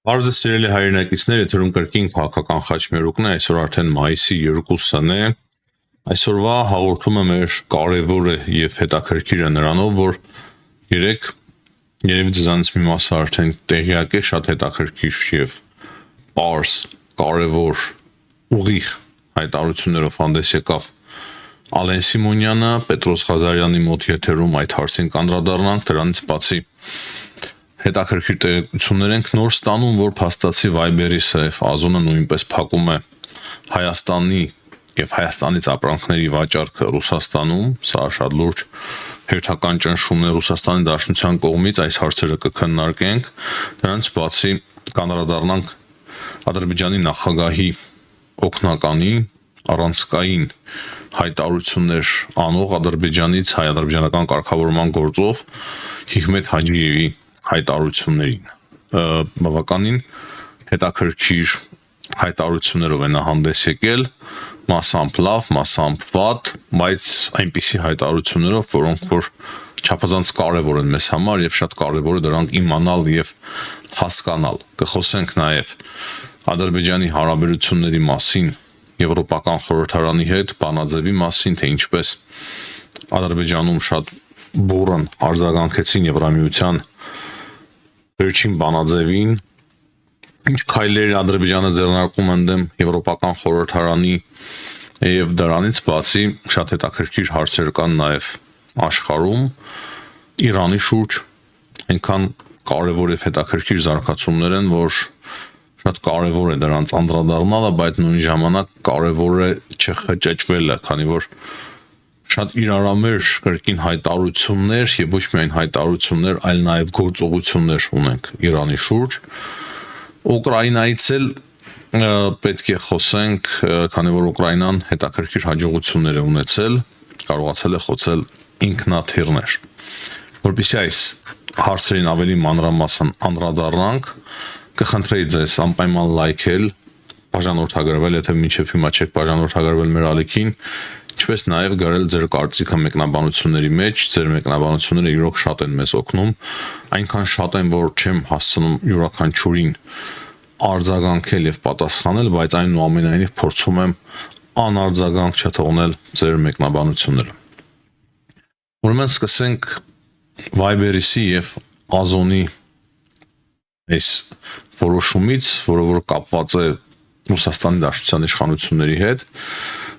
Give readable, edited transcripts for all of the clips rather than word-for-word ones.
Բարձր սիրելի հայրենակիցներ, եթերում կրկին քաղաքական խաչմերուկն է, այսօր արդեն մայիսի 2-ն է։ Այսօրվա հաղորդումը մեր կարևոր է եւ հետաքրքիր է նրանով, որ երեք երևի ձեզանից մի մասը արդեն տեղյակ է, շատ հետաքրքիր եւ պարզ, կարևոր, ուղիղ հայտարարություններով հանդես եկավ Ալեն Սիմոնյանը, Պետրոս Ղազարյանի մոտ եթերում այդ հարցին կանդրադառնանք, դրանից բացի հետաքրքիր տեղեկություններ ենք նոր ստանում, որ փաստացի Viber-ի Safe Azon-ը նույնպես փակում է Հայաստանի եւ Հայաստանից ապրանքների վաճառքը Ռուսաստանում, սա շատ լուրջ հերթական ճնշումն է Ռուսաստանի Դաշնության կողմից, այս հարցերը կքննարկենք, դրանից բացի կանդրադառնանք Ադրբեջանի նախագահի օգնականի առանցքային հայտարարություններ անող Ադրբեջանից հայ-ադրբեջանական կարգավորման գործով Հիքմետ Հաջիևի հայտարարություններին բավականին հետաքրքիր հայտարարություններով է նա հանդես եկել, մասամբ լավ, մասամբ վատ, բայց այնպիսի հայտարարություններով, որոնք որ չափազանց կարևոր են մեզ համար եւ շատ կարևոր է դրանք իմանալ եւ հասկանալ։ Կխոսենք նաեւ Ադրբեջանի հարաբերությունների մասին Եվրոպական խորհրդարանի հետ, բանաձևի մասին, թե ինչպես Ադրբեջանում շատ բուրըն արձագանքեցին Եվրամիության վերջին բանաձևին, ինչ քայլեր Ադրբեջանը ձեռնարկում ընդդեմ Եվրոպական խորհրդարանի եւ դրանից բացի շատ հետաքրքիր հարցեր կան նաեւ աշխարհում Իրանի շուրջ այնքան կարևոր եւ հետաքրքիր զարգացումներ են, որ շատ կարևոր է դրանց անդրադառնալը, բայց նույն ժամանակ կարևոր է չխճճվելը, քանի որ շատ իրարամերժ կրկին հայտարարություններ եւ ոչ միայն հայտարարություններ, այլ նաեւ գործողություններ ունենք Իրանի շուրջ։ Ուկրաինայից էլ պետք է խոսենք, քանի որ Ուկրաինան հետաքրքիր հաջողություններ է ունեցել, կարողացել է խոցել ինքնաթիռներ։ Որպեսզի այս հարցերին ավելի մանրամասն անդրադառնանք, կխնդրեի ձեզ անպայման լայքել, բաժանորդագրվել, եթե մինչև հիմա չեք բաժանորդագրվել մեր ալիքին, ինչպես նաև գրել ձեր կարծիքը մեկնաբանությունների մեջ, ձեր մեկնաբանությունները իրոք շատ են մեզ օգնում, այնքան շատ են, որ չեմ հասցնում յուրաքանչյուրին արձագանքել եւ պատասխանել, բայց այնուամենայնիվ փորձում եմ անարձագանք չթողնել ձեր մեկնաբանությունները։ Ուրեմն սկսենք Viber-ի եւ Azon-ի այս որոշումից, որը որ կապված է Ռուսաստանի Դաշնության իշխանությունների հետ,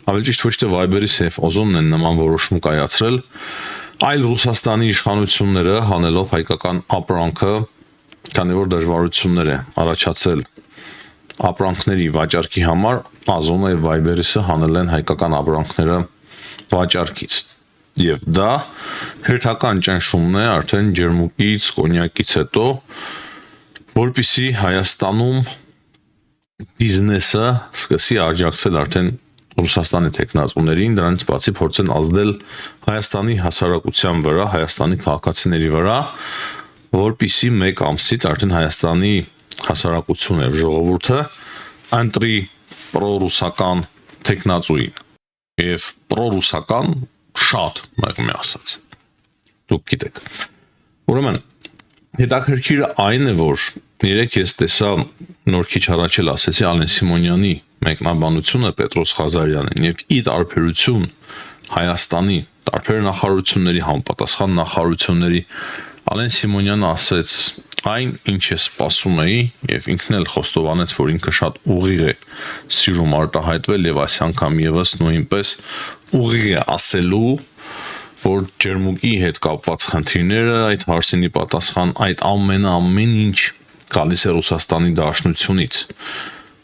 ավելի ճիշտ ոչ թե Viber-ի Safe Azon-ն են նման որոշում կայացրել, այլ Ռուսաստանի իշխանությունները հանելով հայկական ապրանքը, քանի որ դժվարություններ է առաջացել ապրանքների վաճառքի համար, Azon-ը եւ Viber-ը հանել են հայկական ապրանքները վաճառքից։ Եվ դա հերթական ճնշումն է արդեն ջերմուկից, կոնյակից հետո, որպեսզի Հայաստանում բիզնեսը սկսի աջակցել արդեն Ռուսաստանի տեխնացուներին, դրանից բացի փորձեն ազդել Հայաստանի հասարակության վրա, Հայաստանի քաղաքացիների վրա, որպեսզի մեկ ամսից արդեն Հայաստանի հասարակությունը եւ ժողովուրդը ընտրի պրոռուսական տեխնացուին եւ պրոռուսական շատ մեղմի ասած։ Դուք գիտեք։ Ուրեմն հետաքրքիրը այն է, որ երեք ես տեսա նոր քիչ առաջ էլ ասեցի Ալեն Սիմոնյանի մեկնաբանությունը Պետրոս Ղազարյանին եւ ի տարբերություն Հայաստանի տարբեր նախարարությունների համապատասխան նախարարությունների Ալեն Սիմոնյանը ասեց այն, ինչ ես սպասում էի եւ ինքն էլ խոստովանեց, որ ինքը շատ ուղիղ է սիրում արտահայտվել եւ այս անգամ եւս նույնպես ուղիղ է ասելու, որ ջերմուկի հետ կապված խնդիրները, այդ հարցինի պատասխան, այդ ամեն ինչ գալիս է Ռուսաստանի Դաշնությունից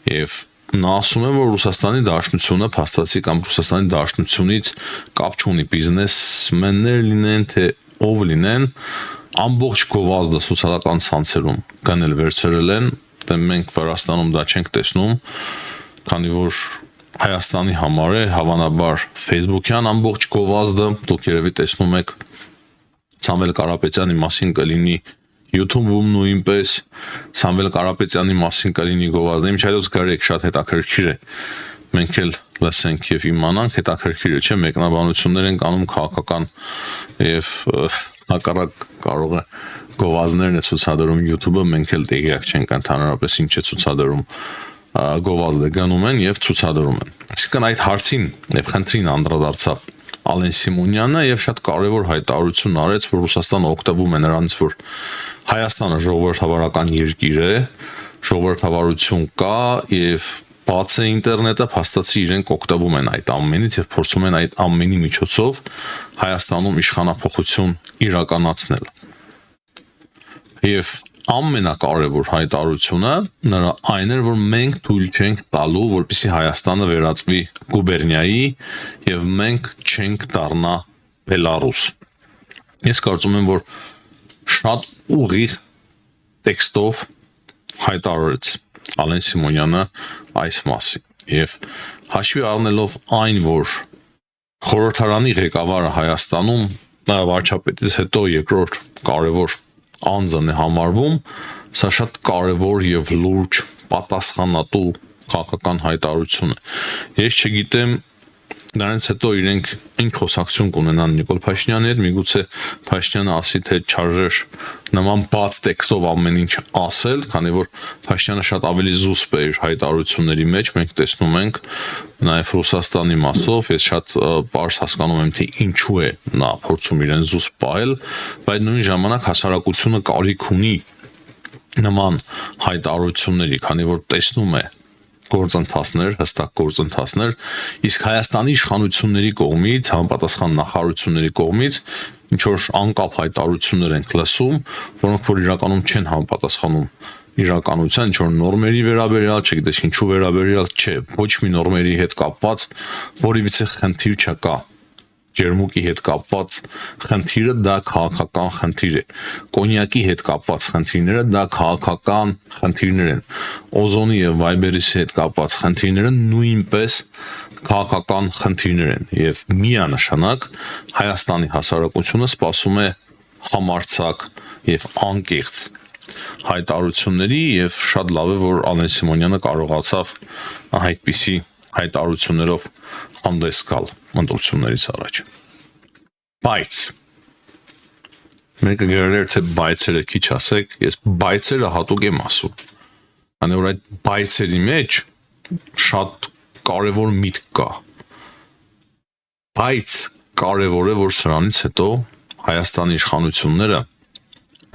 եւ նա ասում է, որ Ռուսաստանի Դաշնությունը փաստացի կամ Ռուսաստանի Դաշնությունից կապ չունի բիզնեսմեններ լինեն, թե ով լինեն, ամբողջ գովազդը սոցիալական ցանցերում գնել վերցրել են, դե մենք Վրաստանում դա չենք տեսնում, քանի որ Հայաստանի համար է հավանաբար Facebook-յան ամբողջ գովազդը, դուք երևի տեսնում եք Սամվել Կարապետյանի մասին կլինի YouTube-ում նույնպես, Սամվել Կարապետյանի մասին կլինի գովազդը, ինչայլոց գրեք շատ հետաքրքիր է, մենք էլ լսենք եւ իմանանք, հետաքրքիր է, չէ՞, մեկնաբանություններ են անում քաղաքական եւ հակառակ կարող է գովազդներն է ցուցադրում YouTube-ը, մենք էլ տեղյակ չենք ընդհանրապես ինչ է ցուցադրում, գովազդը գնում են եւ ցուցադրում են։ Այսինքն այդ հարցին եւ խնդրին անդրադարձավ Ալեն Սիմոնյանը եւ շատ կարեւոր հայտարարություն արեց, որ Ռուսաստանը օգտվում է նրանից, որ Հայաստանը ժողովրդավարական երկիր է, ժողովրդավարություն կա եւ բաց է ինտերնետը, փաստացի իրենք օգտվում են այդ ամենից եւ փորձում են այդ ամենի միջոցով Հայաստանում իշխանապողություն իրականացնել։ Եվ ամենակարևոր հայտարարությունը նրա այն էր, որ մենք թույլ չենք տալու, որպեսզի Հայաստանը վերածվի գուբերնիայի եւ մենք չենք դառնա Բելարուս։ Ես կարծում եմ, որ շատ ուղիղ տեքստով հայտարարեց Ալեն Սիմոնյանը այս մասին եւ հաշվի առնելով այն, որ խորհրդարանի ղեկավարը Հայաստանում նրա վարչապետից հետո երկրորդ կարևոր անձն է համարվում, սա շատ կարևոր եւ լուրջ պատասխանատու քաղաքական հայտարարություն է։ Ես չգիտեմ դրանից հետո իրենք ինչ խոսակցություն կունենան Նիկոլ Փաշինյանի հետ, միգուցե Փաշինյանը ասի, թե չարժեր նման բաց տեքստով ամեն ինչ ասել, քանի որ Փաշինյանը շատ ավելի զուսպ է իր հայտարարությունների մեջ, մենք տեսնում ենք նաև Ռուսաստանի մասով, ես շատ պարզ հասկանում եմ, թե ինչու է նա փորձում իրեն զուսպ պահել, բայց նույն ժամանակ հասարակությունը կարիք ունի նման հայտարարությունների, քանի որ տեսնում է գործընթացներ, հստակ գործընթացներ, իսկ Հայաստանի իշխանությունների կողմից, համապատասխան նախարարությունների կողմից ինչ որ անկապ հայտարարություններ են լսում, որոնք որ իրականում չեն համապատասխանում իրականության, ինչ որ նորմերի վերաբերյալ, չգիտես ինչու վերաբերյալ, չէ, ոչ մի նորմերի հետ կապված որևիցե խնդիր չկա։ Ջերմուկի հետ կապված խնդիրը դա քաղաքական խնդիր է։ Կոնյակի հետ կապված խնդիրները դա քաղաքական խնդիրներ են։ Օզոնի եւ վայբերիսի հետ կապված խնդիրները նույնպես քաղաքական խնդիրներ են եւ միանշանակ Հայաստանի հասարակությունը սպասում է համարձակ եւ անկեղծ հայտարարությունների եւ շատ լավ է, որ Ալեն Սիմոնյանը կարողացավ այդպիսի հայտարարություններով հանդես գալ ընտրություններից առաջ։ Բայց մեկը գրել էր, թե բայցերը քիչ ասեք, ես բայցերը հատուկ եմ ասում։ Քանի որ այդ բայցերի մեջ շատ կարևոր միտք կա։ Բայց կարևոր է, որ սրանից հետո Հայաստանի իշխանությունները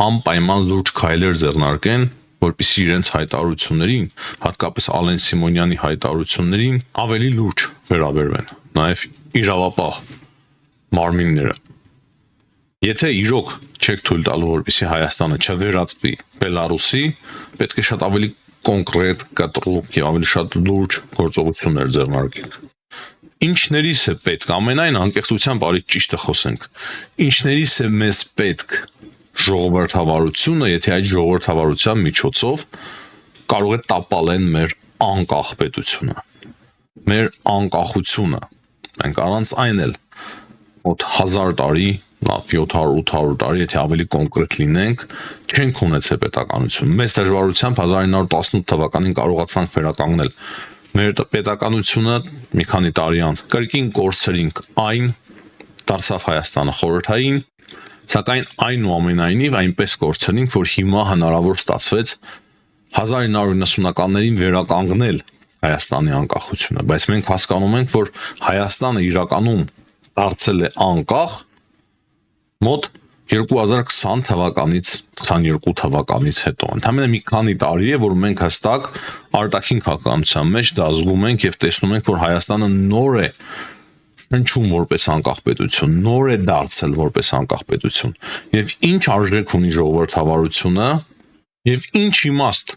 անպայման լուրջ քայլեր ձեռնարկեն, որպեսզի իրենց հայտարարություններին, հատկապես Ալեն Սիմոնյանի հայտարարություններին ավելի լուրջ վերաբերվեն, նաև իրավապահ մարմինները։ Եթե իրոք չեք թույլ տալու, որպեսզի Հայաստանը չվերածվի Բելարուսի, պետք է շատ ավելի կոնկրետ, կտրուկ եւ ավելի շատ լուրջ գործողություններ ձեռնարկենք։ Ինչներիս է պետք, ամենայն անկեղծությամբ արի ճիշտը խոսենք, ինչներիս է մեզ պետք ժողովրդավարությունը, եթե այդ ժողովրդավարության միջոցով կարող է տապալեն մեր անկախ պետությունը, մեր անկախությունը, մենք առանց այն էլ մոտ 1000 տարի, լավ 700-800 տարի, եթե ավելի կոնկրետ լինենք, չենք ունեցել պետականություն։ Մեծ դժվարությամբ 1918 թվականին կարողացանք վերականգնել մեր պետականությունը մի քանի տարի անց, կրկին կորցրինք այն, դարձավ Հայաստանը խորհրդային, սակայն այնուամենայնիվ այնպես կորցրինք, որ հիմա հնարավոր ստացվեց 1990-ականներին վերականգնել Հայաստանի անկախությունը, բայց մենք հասկանում ենք, որ Հայաստանը իրականում դարձել է անկախ մոտ 2020 թվականից 22 թվականից հետո։ Ընդհանրապես մի քանի տարի է, որ մենք հստակ արտաքին քաղաքականության մեջ դա զգում ենք եւ տեսնում ենք, որ Հայաստանը նոր է հնչում որպես անկախ պետություն, նոր է դարձել որպես անկախ պետություն։ Եվ ինչ արժեք ունի ժողովրդավարությունը եւ ինչ իմաստ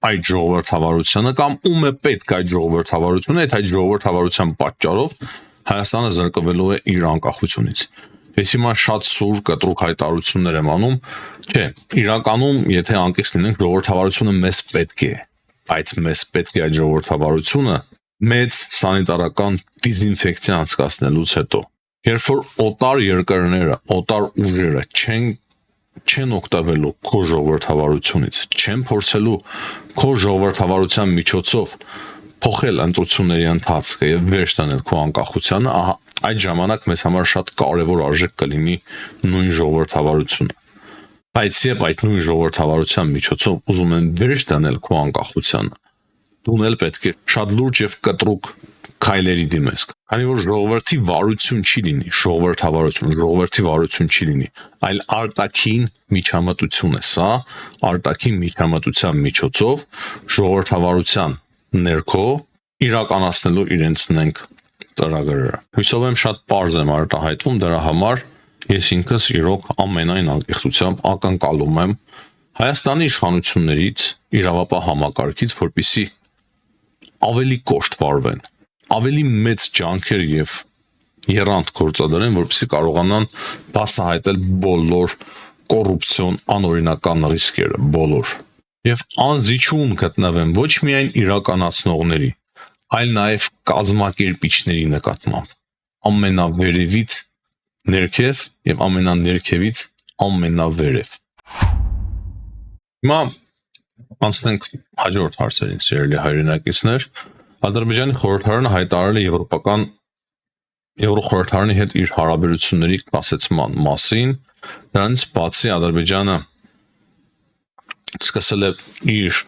այդ ժողովրդավարությունը կամ ում է պետք այդ ժողովրդավարությունը, այդ ժողովրդավարության պատճառով Հայաստանը զրկվելու է իր անկախությունից։ Ես հիմա շատ սուր կտրուկ հայտարարություններ եմ անում, չէ, իրականում եթե անկեղծ լինենք, ժողովրդավարությունը մեզ պետք է, բայց մեզ պետք է այդ ժողովրդավարությունը մեծ սանիտարական դիզինֆեկցիա անցկացնելուց հետո, երբ որ օտար երկրները, օտար ուժերը չեն օգտվելու քո ժողովրդավարությունից, չեն փորձելու քո ժողովրդավարության միջոցով փոխել ընտրությունների ընթացքը եւ վերջ տանել քո անկախությանը, ահա այդ ժամանակ մեզ համար շատ կարևոր արժեք կլինի նույն ժողովրդավարությունը։ Բայց եւ այդ նույն ժողովրդավարության միջոցով ուզում են վերջ դնել քո անկախությանը, դու էլ պետք է շատ լուրջ եւ կտրուկ քայլերի դիմես, քանի որ ժողովրդի վարություն չի լինի, ժողովրդի վարություն չի լինի, այլ արտաքին միջամտություն է սա, արտաքին միջամտության միջոցով ժողովրդավարության ներքո իրականացնելու իրենց նենք ծրագրերը։ Հույսով եմ շատ པարզ եմ արտահայտվում, դրա համար ես ինքս իրոք ամենայն անկեղծությամբ ակնկալում եմ Հայաստանի իշխանություններից, իրավապահ համակարգից, որպեսզի ավելի կոշտ վարվեն, ավելի մեծ ջանքեր եւ երանգ գործադրեն, որպեսզի կարողանան բացահայտել բոլոր կոռուպցիոն անօրինական ռիսկերը, բոլոր եւ անզիջում գտնվեն ոչ միայն իրականացնողների, այլ նաեւ կազմակերպիչների նկատմամբ ամենավերևից ներքև եւ ամենաներքևից ամենավերև։ Հիմա անցնենք հաջորդ հարցերին, սիրելի հայրենակիցներ։ Ադրբեջանի խորհրդարանը հայտարարել է Եվրոխորհրդարանի հետ իր հարաբերությունների կասեցման մասին։ Դրանից բացի Ադրբեջանը սկսել է իր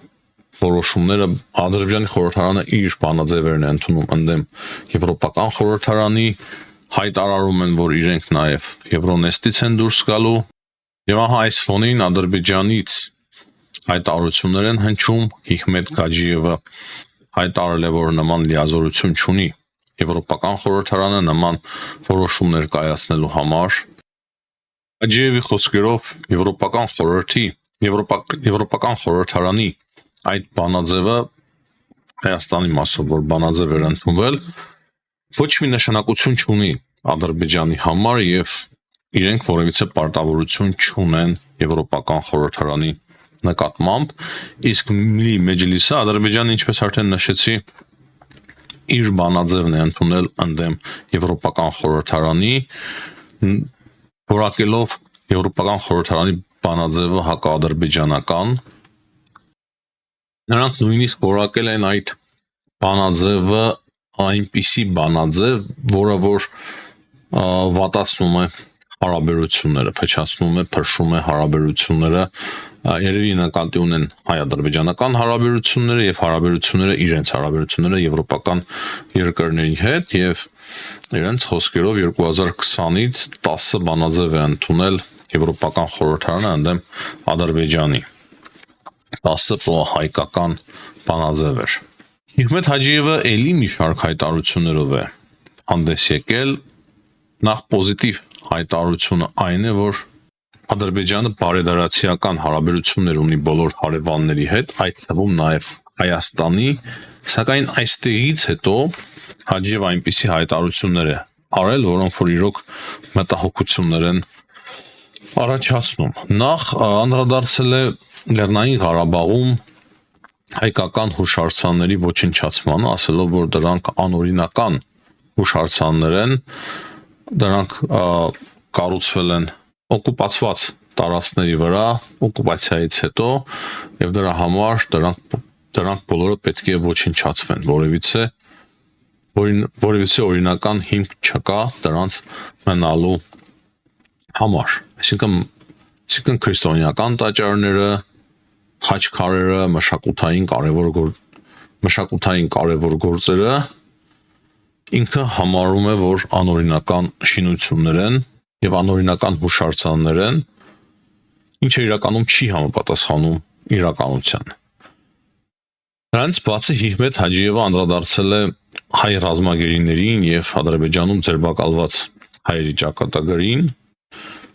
որոշումները, Ադրբեջանի խորհրդարանը իր բանաձևերն է ընդունում ընդդեմ Եվրոպական խորհրդարանի, հայտարարում են, որ իրենք նաև Եվրոնեստից են դուրս գալու, եւ ահա այս ֆոնին Ադրբեջանից հայտարարություններ են հնչում, Հիքմետ Գաջիևը հայտարարել է, որ նման լիազորություն չունի Եվրոպական խորհրդարանը նման որոշումներ կայացնելու համար։ Գաջիևի խոսքերով Եվրոպական խորհրդարանի այդ բանաձևը Հայաստանի մասով, որ բանաձև էր ընդունվել, ոչ մի նշանակություն չունի Ադրբեջանի համար եւ իրենք որևիցե պարտավորություն չունեն Եվրոպական խորհրդարանի նկատմամբ, իսկ Միլի Մեջլիսը Ադրբեջանը, ինչպես արդեն նշեցի, իր բանաձևն է ընդունել ընդդեմ Եվրոպական խորհրդարանի, որակելով Եվրոպական խորհրդարանի բանաձևը հակաադրբեջանական։ Նրանք նույնիսկ որակել են այդ բանաձևը այնպիսի բանաձև, որը որ վատացնում է հարաբերությունները, փչացնում է, փրշում է հարաբերությունները, երևի նկատի ունեն հայ-ադրբեջանական հարաբերությունները եւ հարաբերությունները իրենց հարաբերությունները եվրոպական երկրների հետ եւ իրենց խոսքերով 2020-ից 10 բանաձև է ընդունել Եվրոպական խորհրդարանը ընդդեմ Ադրբեջանի, 10 հայկական բանաձև էր։ Հիքմետ Հաջիևը ելի մի շարք հայտարարություններով է հանդես եկել, նախ պոզիտիվ հայտարարությունը այն է, որ Ադրբեջանը բարեդարացիական հարաբերություններ ունի բոլոր հարևանների հետ, այդ թվում նաև Հայաստանի, սակայն այստեղից հետո Հաջիևը այնպիսի հայտարարություններ է արել, որոնք որ իրոք մտահոգություններ են առաջացնում։ Նախ անդրադարձել է Լեռնային Ղարաբաղում հայկական հուշարձանների ոչնչացմանը, ասելով, որ դրանք անօրինական հուշարձաններ են, դրանք կառուցվել են օկուպացված տարածքների վրա, օկուպացիայից հետո եւ դրա համար դրանք բոլորը պետք է ոչնչացվեն, որևիցե օրինական հիմք չկա դրանց մնալու համար։ Այսինքն քրիստոնեական տաճարները, խաչքարերը, մշակութային կարևոր գործերը ինքը համարում է, որ անօրինական շինություններ են եւ անօրինական հուշարձաններ են, ինչը իրականում չի համապատասխանում իրականությանը։ Դրանից բացի Հիքմետ Հաջիևը անդրադարձել է հայ ռազմագերիներին եւ Ադրբեջանում ձերբակալված հայերի ճակատագրին։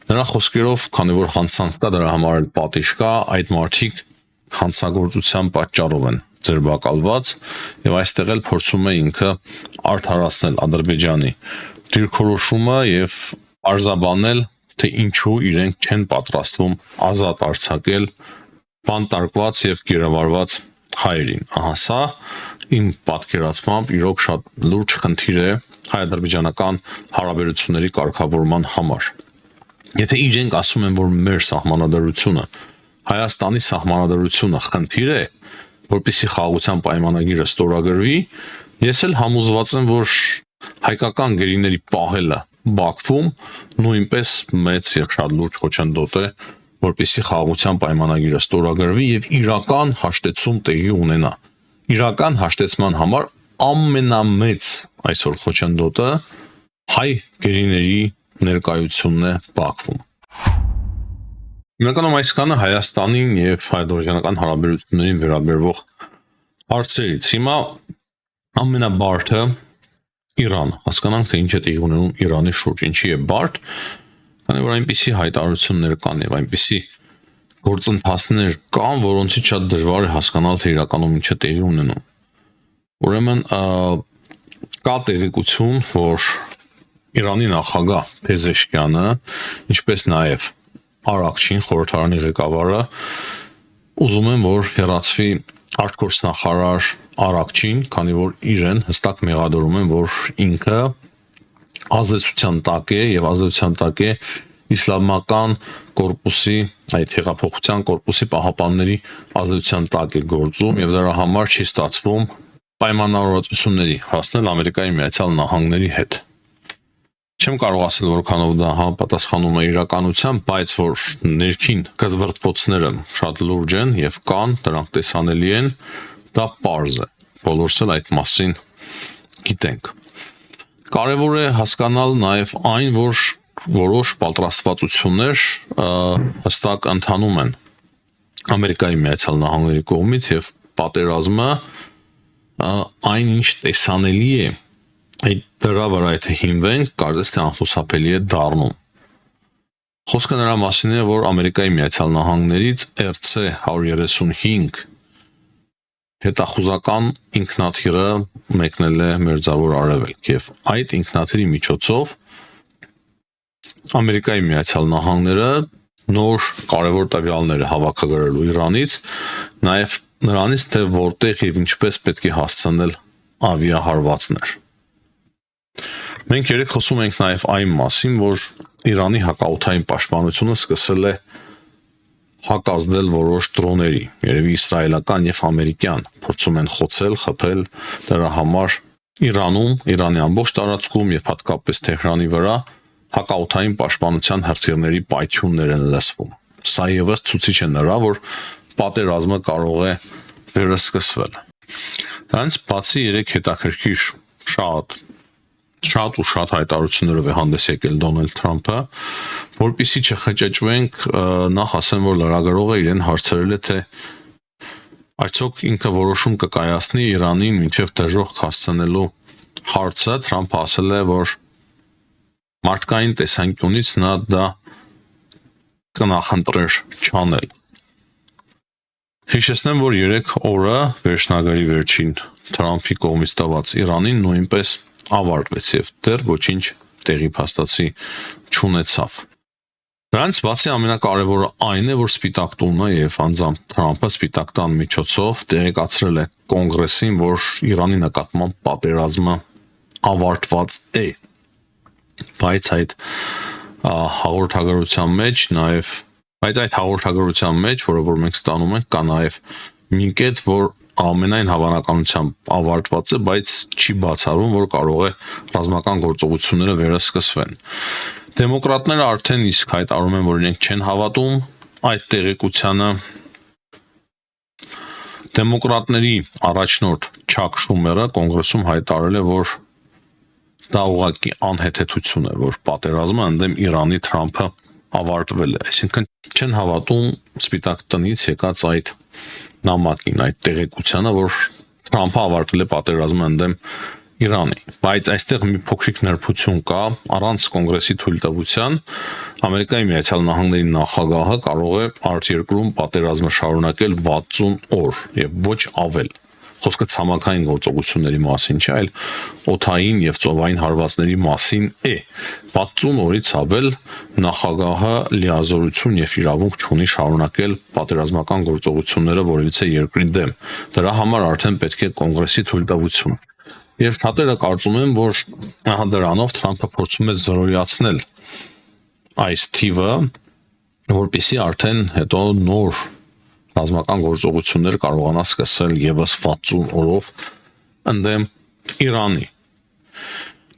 Նրա խոսքերով, քանի որ հանցանք կա, դրա համար էլ պատիժ կա, այդ մարդիկ հանցագործության պատճառով են ձերբակալված եւ այստեղ էլ փորձում է ինքը արդարացնել Ադրբեջանի դիրքորոշումը եւ արձաբանել, թե ինչու իրենք չեն պատրաստվում ազատ արձակել բանտարկված եւ գերավարված հայերին։ Ահա սա իմ պատկերացմամբ իրոք շատ լուրջ խնդիր է հայ-ադրբեջանական հարաբերությունների կարգավորման համար։ Եթե իրենք ասում են, որ մեր սահմանադրությունը, Հայաստանի սահմանադրությունը խնդիր է, որպեսզի խաղաղության պայմանագիրը ստորագրվի, ես էլ համոզված եմ, որ հայկական գերիների պահելը Բաքվում նույնպես մեծ եւ շատ լուրջ խոչընդոտ է որպեսզի խաղաղության պայմանագիրը ստորագրվի եւ իրական հաշտեցում տեղի ունենա։ Իրական հաշտեցման համար ամենամեծ այսօր խոչընդոտը հայ գերիների ներկայությունն է Բաքվում։ Հիմնականում այս կանը Հայաստանին եւ հայ-ադրբեջանական հարաբերություններին վերաբերող հարցերից։ Հիմա ամենաբարդը Իրան, հասկանանք թե ինչ է տեղի ունենում Իրանի շուրջ, ինչի է բարդ, քանի որ այնպիսի հայտարարություններ կան եւ այնպիսի գործընթացներ կան, որոնցից շատ դժվար է հասկանալ թե իրականում ինչ է տեղի ունենում։ Ուրեմն կա տեղեկություն, որ Իրանի նախագահ Փեզեշքյանը, ինչպես նաեւ Արաքչին, խորհրդարանի ղեկավարը, ուզում են, որ հեռացվի արտգործնախարար Արաքչին, քանի որ իրեն հստակ մեղադրում են, որ ինքը ազդեցության տակ է եւ ազդեցության տակ է իսլամական կորպուսի, այդ հեղափոխության կորպուսի պահապանների ազդեցության տակ է գործում եւ դրա համար չի ստացվում պայմանավորվածությունների հասնել Ամերիկայի Միացյալ Նահանգների հետ։ Չեմ կարող ասել, որքանով դա համապատասխանում է իրականության, բայց որ ներքին գզվրտվոցները շատ լուրջ են եւ կան, դրանք տեսանելի են, դա պարզ է։ Բոլորս էլ այդ մասին գիտենք։ Կարևոր է հասկանալ նաեւ այն, որ որոշ պատրաստվածություններ հստակ ընթանում են Ամերիկայի Միացյալ Նահանգների կողմից եւ պատերազմը այնինչ տեսանելի է այդ դրա վրա եթե հիմնվենք, կարծես թե անխուսափելի է դառնում։ Խոսքը նրա մասին է, որ Ամերիկայի Միացյալ Նահանգներից RC-135 հետախուզական ինքնաթիռը մեկնել է Մերձավոր Արևելք եւ այդ ինքնաթիռի միջոցով Ամերիկայի Միացյալ Նահանգները նոր կարևոր տվյալներ է հավաքագրելու Իրանից, նաեւ նրանից թե որտեղ եւ ինչպես պետք է հասցնել ավիահարվածներ։ Մենք երեք խոսում ենք նաև այն մասին, որ Իրանի հակաօդային պաշտպանությունը սկսել է հակազդել որոշ դրոների, երևի իսրայելական եւ ամերիկյան, փորձում են խոցել, խփել, դրա համար Իրանում, Իրանի ամբողջ տարածքում եւ հատկապես Թեհրանի վրա հակաօդային պաշտպանության հրթիռների պայթյուններ են լսվում։ Սա եւս ցուցիչ է նրա, որ պատերազմը կարող է վերսկսվել։ Դրանից բացի երեք հետաքրքիր շատ հայտարարություններով է հանդես եկել Դոնալդ Թրամփը, որպեսզի չխճճվենք, նախ ասեմ, որ լրագրողը իրեն հարցրել է, թե արդյոք ինքը որոշում կկայացնի Իրանին մինչև դժոխք հասցնելու հարցը, Թրամփը ասել է, որ մարդկային տեսանկյունից նա դա կնախընտրեր չանել։ Հիշեցնեմ, որ 3 օրը վերջնագրի վերջին Թրամփի կողմից տված Իրանին նույնպես ավարտվեց եւ դեռ ոչինչ տեղի փաստացի չունեցավ։ Դրանից բացի ամենակարևորը այն է, որ Սպիտակ տունը եւ անձամբ Թրամփը Սպիտակ տան միջոցով տեղեկացրել է կոնգրեսին, որ Իրանի նկատմամբ պատերազմը ավարտված է։ Բայց այդ հաղորդագրության մեջ, որը որ մենք ստանում ենք, կա նաեւ մի կետ, որ ամենայն հավանականությամբ ավարտված է, բայց չի բացառում, որ կարող է ռազմական գործողությունները վերսկսվեն։ Դեմոկրատները արդեն իսկ հայտարարում են, որ իրենք չեն հավատում այդ տեղեկությանը։ Դեմոկրատների առաջնորդ Չակ Շումերը կոնգրեսում հայտարարել է, որ դա ուղղակի անհեթեթություն է, որ պատերազմը ընդդեմ Իրանի Թրամփը ավարտվել է, այսինքն չեն հավատում Սպիտակ տնից եկած այդ նամակին, այդ տեղեկությանը, որ Թրամփը ավարտել է պատերազմը ընդդեմ Իրանի, բայց այստեղ մի փոքրիկ նրբություն կա, առանց կոնգրեսի թույլտվության Ամերիկայի Միացյալ Նահանգների նախագահը կարող է արտերկրում պատերազմը շարունակել 60 օր եւ ոչ ավել։ Խոսքը ցամաքային գործողությունների մասին չէ, այլ օդային եւ ծովային հարվածների մասին է։ 60 օրից ավել նախագահը լիազորություն եւ իրավունք չունի շարունակել պատերազմական գործողությունները որևիցե երկրի դեմ։ Դրա համար արդեն պետք է կոնգրեսի թույլտվություն։ Եվ շատերը կարծում են, որ դրանով Թրամփը փորձում է զրոյացնել այս թիվը, որպեսզի արդեն հետո նոր ռազմական գործողություններ կարողանա սկսել եւս 60 օրով ընդդեմ Իրանի։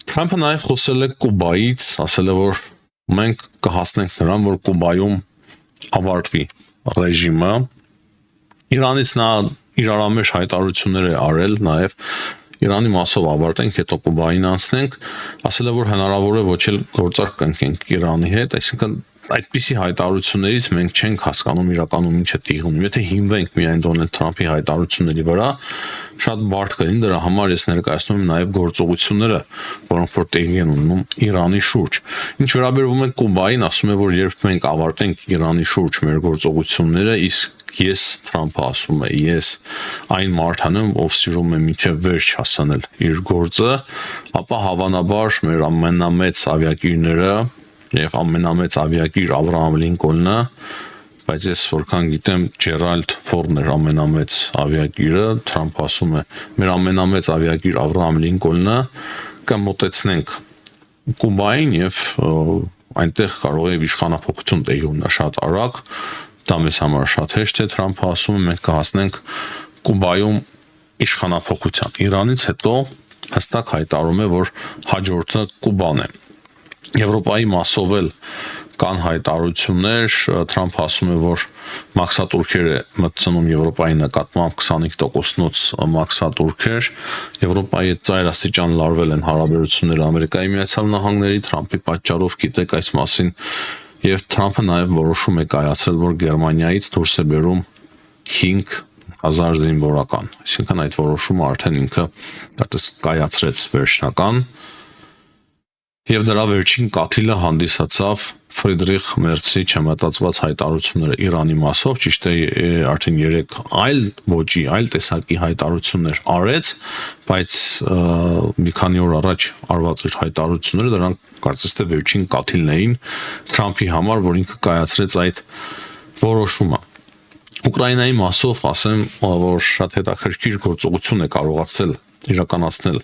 Թրամփը նաև խոսել է Կուբայից, ասել է, որ մենք կհասնենք նրան, որ Կուբայում ավարտվի ռեժիմը, Իրանից նա իրարամեջ հայտարարություններ է արել, նաև Իրանի մասով ավարտենք, հետո Կուբային անցնենք, ասել է, որ հնարավոր է ոչ էլ գործարք կնքենք Իրանի հետ, այսինքն այդպիսի հայտարարություններից մենք չենք հասկանում իրականում ինչ է տեղի ունենում։ Եթե հիմնվենք միայն Դոնալդ Թրամփի հայտարարությունների վրա, շատ բարդ կլինի, դրա համար ես ներկայացնում եմ նաև գործողությունները, որոնք որ տեղի են ունենում Իրանի շուրջ։ Ինչ վերաբերվում է Կուբային, ասում է, որ երբ մենք ավարտենք Իրանի շուրջ մեր գործողությունները, իսկ ես Թրամփը ասում է, ես այն մարդն եմ, ով սիրում է մինչև վերջ հասանել իր գործը, ապա հավանաբար մեր ամենամեծ ավիակիրները եւ ամենամեծ ավիակիր Աբրահամ Լինկոլնը, բայց ես որքան գիտեմ Ջերալդ Ֆորդն էր ամենամեծ ավիակիրը, Թրամփը ասում է մեր ամենամեծ ավիակիր Աբրահամ Լինկոլնը կմոտեցնենք Կուբային եւ այնտեղ կարող է իշխանապողություն տեղի ունենալ շատ արագ, դա մեզ համար շատ հեշտ է, Թրամփը ասում է մենք կհասնենք Կուբայում իշխանապողության։ Իրանից հետո հստակ հայտարարում է, որ հաջորդը Կուբան է։ Եվրոպայի մասով էլ կան հայտարարություններ, Թրամփը ասում է, որ մաքսատուրքեր է մտցնում Եվրոպայի նկատմամբ 25%-նոց մաքսատուրքեր, Եվրոպայի հետ ծայրաստիճան լարվել են հարաբերությունները Ամերիկայի Միացյալ Նահանգների, Թրամփի պատճառով գիտեք այս մասին, եւ Թրամփը նաեւ որոշում է կայացրել, որ Գերմանիայից դուրս է բերում 5000 զինվորական, այսինքն այդ որոշումը արդեն ինքը դատս կայացրեց վերջնական։ Եվ դրա վերջին կաթիլը հանդիսացավ Ֆրիդրիխ Մերցի չմտածված հայտարարությունները Իրանի մասով, ճիշտ է արդեն 3 այլ ոճի, այլ տեսակի հայտարարություններ արեց, բայց մի քանի օր առաջ արված իր հայտարարությունները դրանք կարծես թե վերջին կաթիլն էին Թրամփի համար, որ ինքը կայացրեց այդ որոշումը։ Ուկրաինայի մասով ասեմ, որ շատ հետաքրքիր գործողություն է կարողացել իրականացնել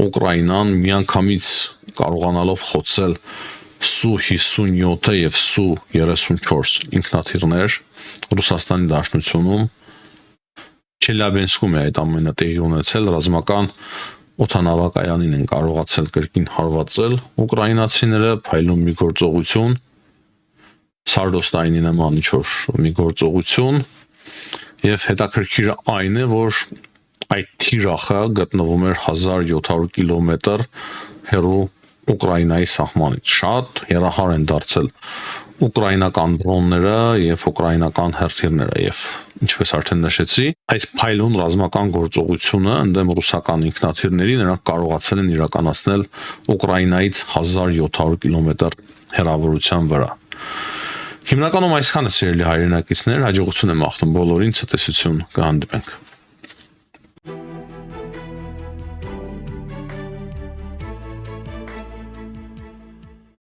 Ուկրաինան, միանգամից կարողանալով խոցել Su-57 եւ Su-34 ինքնաթիռներ Ռուսաստանի Դաշնությունում, Չելյաբինսկում է այդ ամենը տեղի ունեցել, ռազմական օդանավակայանին են կարողացել կրկին հարվածել ուկրաինացիները, փայլուն մի գործողություն, Սարդոստայնի նման ինչ-որ մի գործողություն, եւ հետաքրքիրը այն է, որ այդ թիրախը գտնվում էր 1700 կիլոմետր հեռու Ուկրաինայի սահմանից, շատ հեռահար են դարձել ուկրաինական դրոնները եւ ուկրաինական հրթիռները եւ ինչպես արդեն նշեցի, այս փայլուն ռազմական գործողությունը ընդդեմ ռուսական ինքնաթիռների նրանք կարողացել են իրականացնել Ուկրաինայից 1700 կիլոմետր հեռավորության վրա։ Հիմնականում այսքանը սիրելի հայրենակիցներ, հաջողություն եմ աղթում բոլորին, ցտեսություն, կհանդիպենք։